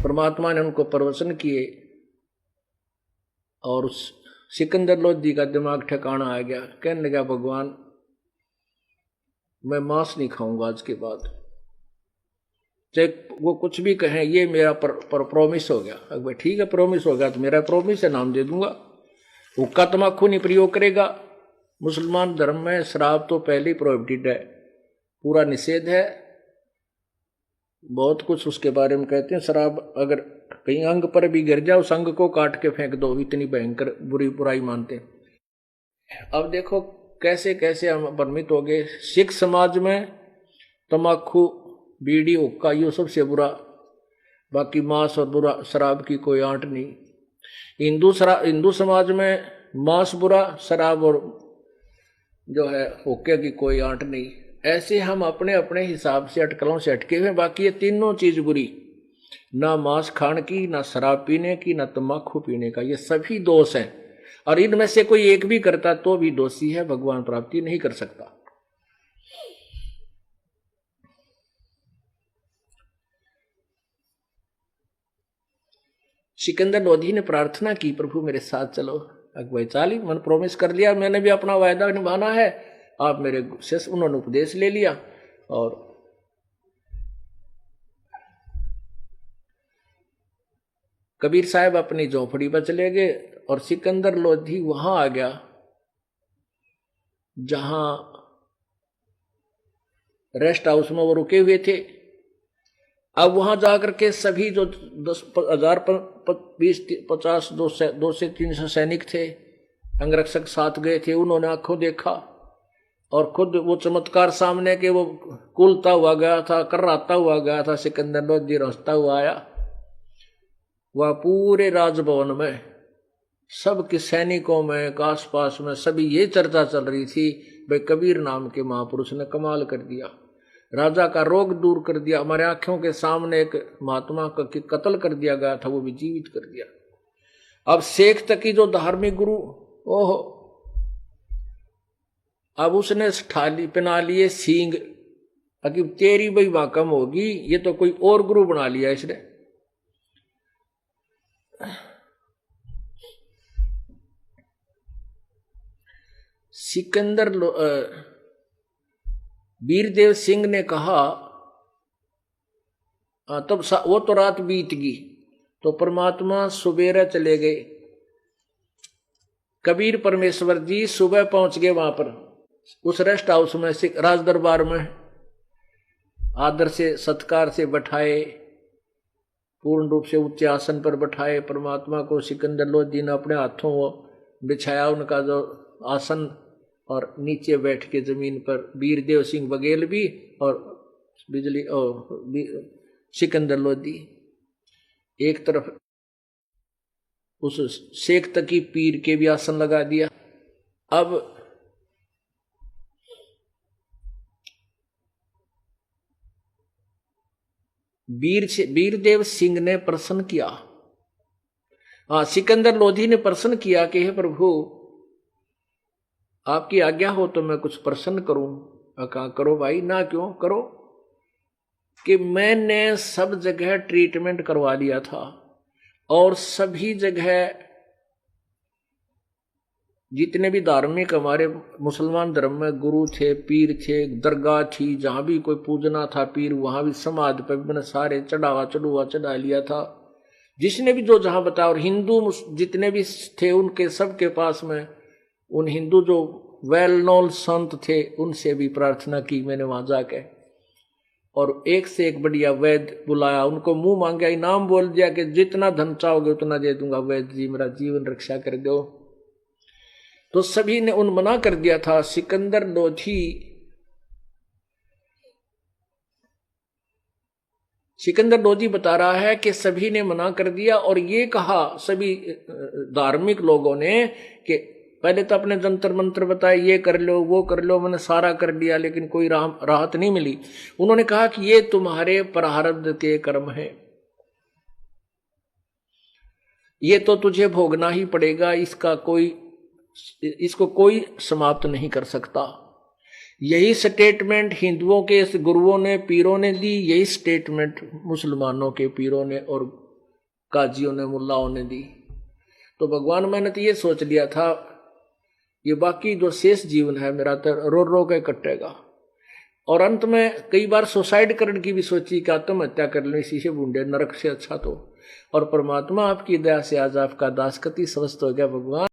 परमात्मा ने उनको प्रवचन किए और उस सिकंदर लोधी का दिमाग ठिकाना आ गया। कहने लगा भगवान मैं मांस नहीं खाऊंगा आज के बाद, चाहे वो कुछ भी कहें, ये मेरा प्रॉमिस हो गया। अगर ठीक है प्रॉमिस हो गया तो मेरा प्रॉमिस है, नाम दे दूंगा। हुक्का तम्बाकू नहीं प्रयोग करेगा। मुसलमान धर्म में शराब तो पहले ही प्रोहिबिटेड है, पूरा निषेध है। बहुत कुछ उसके बारे में कहते हैं। शराब अगर कहीं अंग पर भी गिर जाए उस अंग को काट के फेंक दो, इतनी भयंकर बुराई मानते हैं। अब देखो कैसे कैसे हम भ्रमित हो गए। सिख समाज में तम्बाकू बीड़ी हुक्का ये सबसे बुरा, बाकी मांस और बुरा शराब की कोई आंट नहीं। हिंदू समाज में मांस बुरा, शराब और जो है हुक्के की कोई आंट नहीं। ऐसे हम अपने अपने हिसाब से अटकलों से अटके हुए। बाकी ये तीनों चीज बुरी, ना मांस खाने की, ना शराब पीने की, ना तम्बाकू पीने का, ये सभी दोष हैं। और इनमें से कोई एक भी करता तो भी दोषी है, भगवान प्राप्ति नहीं कर सकता। सिकंदर लोधी ने प्रार्थना की प्रभु मेरे साथ चलो। अकबर चाली मन प्रॉमिस कर लिया, मैंने भी अपना वायदा निभाना है, आप मेरे से। उन्होंने उपदेश ले लिया और कबीर साहब अपनी झोपड़ी पर चले गए और सिकंदर लोधी वहां आ गया जहां रेस्ट हाउस में वो रुके हुए थे। अब वहां जाकर के सभी जो 10,000 20 50 2 से 300 सैनिक थे, अंगरक्षक साथ गए थे, उन्होंने आंखों देखा और खुद वो चमत्कार सामने के वो कुलता हुआ गया था, कर्राता हुआ गया था। सिकंदर लोधी रसता हुआ आया। वह पूरे राजभवन में सबके सैनिकों में आस पास में सभी ये चर्चा चल रही थी, भाई कबीर नाम के महापुरुष ने कमाल कर दिया, राजा का रोग दूर कर दिया। हमारे आंखों के सामने एक महात्मा का कत्ल कर दिया गया था, वो भी जीवित कर दिया। अब शेख तक की जो धार्मिक गुरु, ओहो, अब उसने थाली पहना लिए सींग, अभी तेरी भाई वहां कम होगी, ये तो कोई और गुरु बना लिया इसने। सिकंदर वीरदेव सिंह ने कहा, तब वो तो रात बीत गई, तो परमात्मा सुबेरे चले गए। कबीर परमेश्वर जी सुबह पहुंच गए वहां पर उस रेस्ट हाउस में, राज दरबार में आदर से सत्कार से बैठाए, पूर्ण रूप से उच्च आसन पर बैठाए परमात्मा को। सिकंदर लोधी ने अपने हाथों वो बिछाया उनका जो आसन और नीचे बैठ के जमीन पर वीरदेव सिंह बघेल भी और बिजली और सिकंदर लोधी एक तरफ। उस शेख तकी पीर के भी आसन लगा दिया। अब वीरदेव सिंह ने प्रश्न किया, सिकंदर लोधी ने प्रश्न किया कि हे प्रभु आपकी आज्ञा हो तो मैं कुछ प्रश्न करूं। कहा करो भाई, ना क्यों करो, कि मैंने सब जगह ट्रीटमेंट करवा लिया था और सभी जगह जितने भी धार्मिक हमारे मुसलमान धर्म में गुरु थे, पीर थे, दरगाह थी, जहां भी कोई पूजना था पीर, वहां भी समाधि पर मैंने सारे चढ़ा लिया था, जिसने भी जो जहां बताया। और हिंदू जितने भी थे उनके सबके पास में उन हिंदू जो वेल नोन संत थे उनसे भी प्रार्थना की मैंने वहां जाके, और एक से एक बढ़िया वैद्य बुलाया, उनको मुंह मांगा, इनाम बोल दिया कि जितना धन चाहोगे उतना दे दूंगा, वैद्य जी मेरा जीवन रक्षा कर दो। तो सभी ने उन मना कर दिया था। सिकंदर लोधी बता रहा है कि सभी ने मना कर दिया और ये कहा सभी धार्मिक लोगों ने कि पहले तो अपने जंतर मंत्र बताए, ये कर लो वो कर लो, मैंने सारा कर लिया लेकिन कोई राहत नहीं मिली। उन्होंने कहा कि ये तुम्हारे प्रारब्ध के कर्म है, ये तो तुझे भोगना ही पड़ेगा, इसको कोई समाप्त नहीं कर सकता। यही स्टेटमेंट हिंदुओं के गुरुओं ने, पीरों ने दी, यही स्टेटमेंट मुसलमानों के पीरों ने और काजियों ने, मुल्लाओं ने दी। तो भगवान मैंने तो ये सोच लिया था ये बाकी जो शेष जीवन है मेरा तो रो रो के कटेगा। और अंत में कई बार सुसाइड करने की भी सोची कि आत्महत्या कर लो, इसी से बूंदे नरक से अच्छा तो। और परमात्मा आपकी दया से आज आपका दासकती स्वस्थ हो गया। भगवान